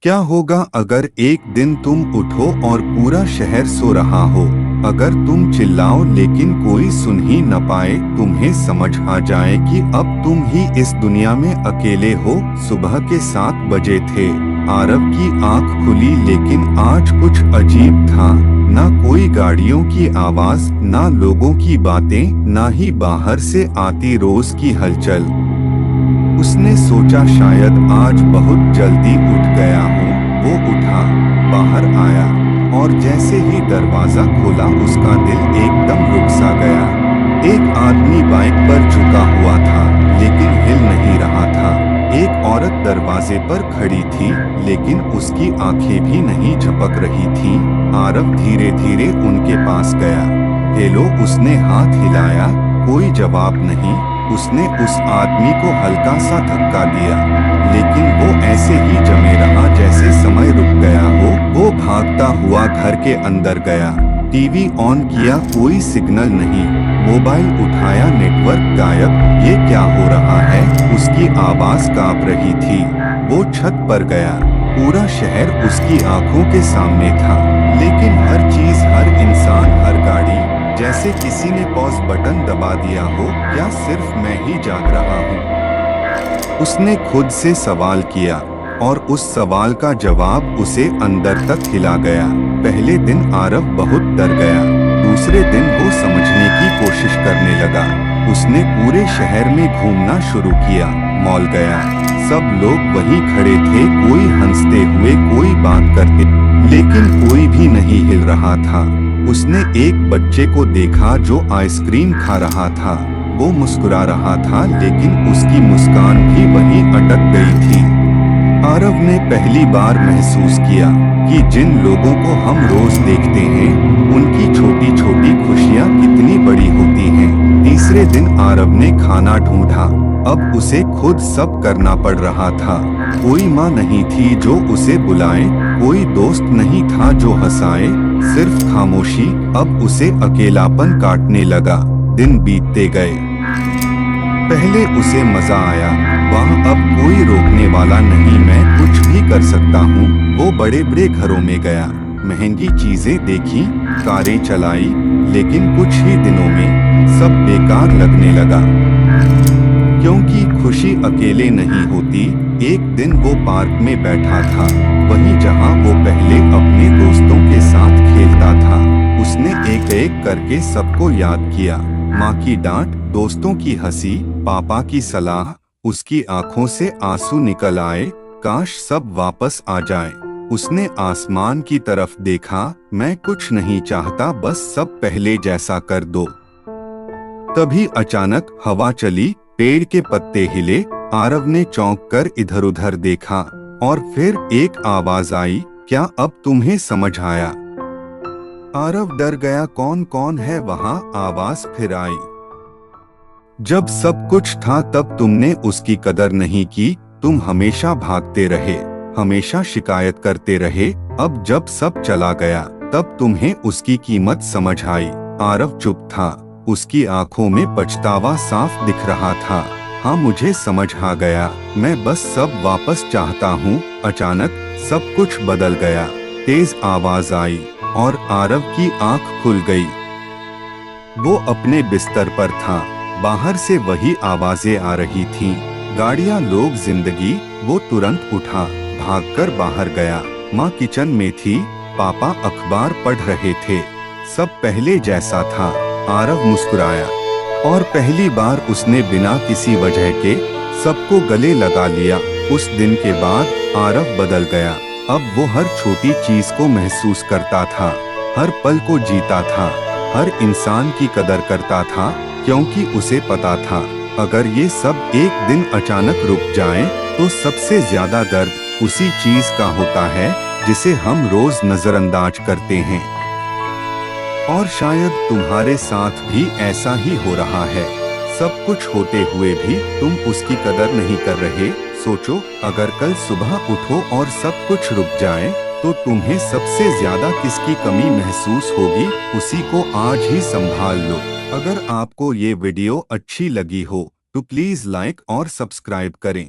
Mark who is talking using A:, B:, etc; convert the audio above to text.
A: क्या होगा अगर एक दिन तुम उठो और पूरा शहर सो रहा हो। अगर तुम चिल्लाओ लेकिन कोई सुन ही न पाए, तुम्हें समझ आ जाए कि अब तुम ही इस दुनिया में अकेले हो। सुबह के 7 बजे थे। आरव की आंख खुली लेकिन आज कुछ अजीब था। ना कोई गाड़ियों की आवाज, ना लोगों की बातें, ना ही बाहर से आती रोज की हलचल। उसने सोचा शायद आज बहुत जल्दी उठ गया हूँ। वो उठा, बाहर आया और जैसे ही दरवाजा खोला उसका दिल एकदम रुक सा गया। एक आदमी बाइक पर झुका हुआ था लेकिन हिल नहीं रहा था। एक औरत दरवाजे पर खड़ी थी लेकिन उसकी आंखें भी नहीं झपक रही थीं। आरव धीरे धीरे उनके पास गया। हेलो, उसने हाथ हिलाया। कोई जवाब नहीं। उसने उस आदमी को हल्का सा धक्का दिया लेकिन वो ऐसे ही जमे रहा जैसे समय रुक गया हो। वो भागता हुआ घर के अंदर गया। टीवी ऑन किया, कोई सिग्नल नहीं। मोबाइल उठाया, नेटवर्क गायब। ये क्या हो रहा है? उसकी आवाज कांप रही थी। वो छत पर गया। पूरा शहर उसकी आंखों के सामने था लेकिन हर चीज, हर इंसान, हर गाड़ी जैसे किसी ने पॉज बटन दबा दिया हो। क्या सिर्फ मैं ही जाग रहा हूँ? उसने खुद से सवाल किया और उस सवाल का जवाब उसे अंदर तक हिला गया। पहले दिन आरव बहुत डर गया। दूसरे दिन वो समझने की कोशिश करने लगा। उसने पूरे शहर में घूमना शुरू किया। मॉल गया, सब लोग वहीं खड़े थे, कोई हंसते हुए, कोई बात करते, लेकिन कोई भी नहीं हिल रहा था। उसने एक बच्चे को देखा जो आइसक्रीम खा रहा था। वो मुस्कुरा रहा था लेकिन उसकी मुस्कान भी वहीं अटक गई थी। आरव ने पहली बार महसूस किया कि जिन लोगों को हम रोज देखते हैं उनकी छोटी छोटी खुशियां कितनी बड़ी होती हैं। तीसरे दिन आरव ने खाना ढूंढा। अब उसे खुद सब करना पड़ रहा था। कोई माँ नहीं थी जो उसे बुलाए, कोई दोस्त नहीं था जो हंसाए, सिर्फ खामोशी। अब उसे अकेलापन काटने लगा। दिन बीतते गए। पहले उसे मजा आया, वहाँ अब कोई रोकने वाला नहीं, मैं कुछ भी कर सकता हूँ। वो बड़े बड़े घरों में गया, महंगी चीजें देखी, कारें चलाई, लेकिन कुछ ही दिनों में सब बेकार लगने लगा। क्योंकि खुशी अकेले नहीं होती। एक दिन वो पार्क में बैठा था, वहीं जहां वो पहले अपने दोस्तों के साथ खेलता था। उसने एक एक करके सबको याद किया। माँ की डांट, दोस्तों की हंसी, पापा की सलाह। उसकी आंखों से आंसू निकल आए। काश सब वापस आ जाए। उसने आसमान की तरफ देखा। मैं कुछ नहीं चाहता, बस सब पहले जैसा कर दो। तभी अचानक हवा चली, पेड़ के पत्ते हिले। आरव ने चौंक कर इधर उधर देखा और फिर एक आवाज आई, क्या अब तुम्हें समझ आया? आरव डर गया, कौन कौन है वहाँ? आवाज फिर आई, जब सब कुछ था तब तुमने उसकी कदर नहीं की। तुम हमेशा भागते रहे, हमेशा शिकायत करते रहे। अब जब सब चला गया तब तुम्हें उसकी कीमत समझ आई। आरव चुप था। उसकी आंखों में पछतावा साफ दिख रहा था। हाँ, मुझे समझ आ गया, मैं बस सब वापस चाहता हूँ। अचानक सब कुछ बदल गया। तेज आवाज आई और आरव की आंख खुल गई। वो अपने बिस्तर पर था। बाहर से वही आवाजें आ रही थीं, गाड़ियाँ, लोग, जिंदगी। वो तुरंत उठा, भागकर बाहर गया। माँ किचन में थी, पापा अखबार पढ़ रहे थे। सब पहले जैसा था। आरव मुस्कुराया और पहली बार उसने बिना किसी वजह के सबको गले लगा लिया। उस दिन के बाद आरव बदल गया। अब वो हर छोटी चीज को महसूस करता था, हर पल को जीता था, हर इंसान की कदर करता था, क्योंकि उसे पता था अगर ये सब एक दिन अचानक रुक जाए तो सबसे ज्यादा दर्द उसी चीज का होता है जिसे हम रोज नजरअंदाज करते हैं। और शायद तुम्हारे साथ भी ऐसा ही हो रहा है। सब कुछ होते हुए भी तुम उसकी कदर नहीं कर रहे। सोचो, अगर कल सुबह उठो और सब कुछ रुक जाए तो तुम्हें सबसे ज्यादा किसकी कमी महसूस होगी? उसी को आज ही संभाल लो। अगर आपको ये वीडियो अच्छी लगी हो तो प्लीज लाइक और सब्सक्राइब करें।